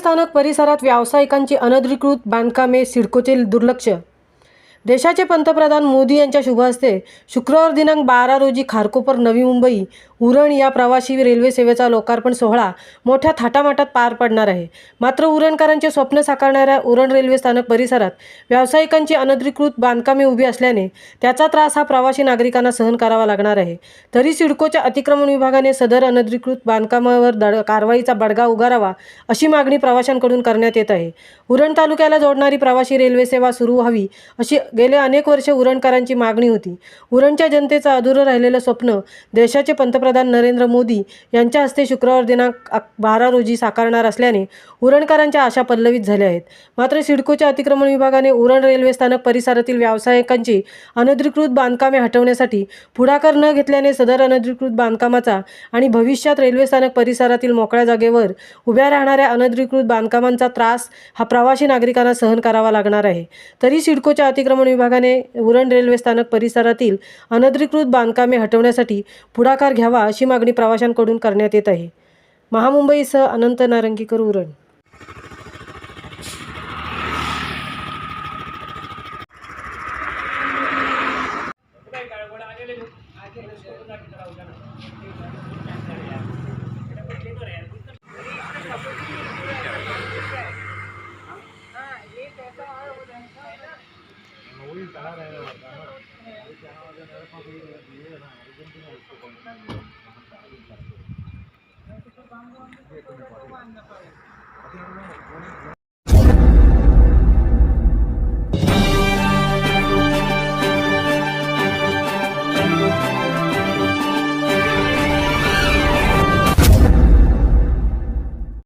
स्थानक परिसरात व्यावसायिकांची अनधिकृत बांधकामे, सिडकोचे दुर्लक्ष। देशाचे पंतप्रधान मोदी यांच्या शुभ हस्ते शुक्रवार दिनांक 12 रोजी खारकोपर नवी मुंबई उरण या प्रवासी रेल्वे सेवेचा लोकार्पण सोहळा मोठ्या थाटामाटात पार पडणार आहे। मात्र उरणकरांचे स्वप्न साकारणाऱ्या उरण रेल्वे स्थानक परिसरात व्यावसायिकांची अनधिकृत बांधकामे उभी असल्याने त्याचा त्रास हा प्रवासी नागरिकांना सहन करावा लागणार आहे। तरी सिडकोच्या अतिक्रमण विभागाने सदर अनधिकृत बांधकामावर कारवाईचा बडगा उगारावा अशी मागणी प्रवाशांकडून करण्यात येत आहे। उरण तालुक्याला जोडणारी प्रवासी रेल्वे सेवा सुरू व्हावी अशी गेले अनेक वर्षे उरणकरांची मागणी होती। उरणच्या जनतेचं अधुरं राहिलेलं स्वप्न देशाचे पंतप्रधान नरेंद्र मोदी यांच्या हस्ते शुक्रवार दिनांक 12 रोजी साकारणार असल्याने उरणकरांच्या आशा पल्लवित झाल्या आहेत। मात्र सिडकोच्या अतिक्रमण विभागाने उरण रेल्वे स्थानक परिसरातील व्यावसायिकांची अनधिकृत बांधकामे हटवण्यासाठी पुढाकार न घेतल्याने सदर अनधिकृत बांधकामाचा आणि भविष्यात रेल्वे स्थानक परिसरातील मोकळ्या जागेवर उभ्या राहणाऱ्या अनधिकृत बांधकामांचा त्रास हा प्रवासी नागरिकांना सहन करावा लागणार आहे। तरी सिडकोच्या अतिक्रमण विभागाने उरण रेल्वे स्थानक परिसरातील अनधिकृत बांधकामे हटवण्यासाठी पुढाकार घ्यावा अशी मागणी प्रवाशांकडून करण्यात येत आहे। महामुंबईसह अनंत नारंगीकर, उरण।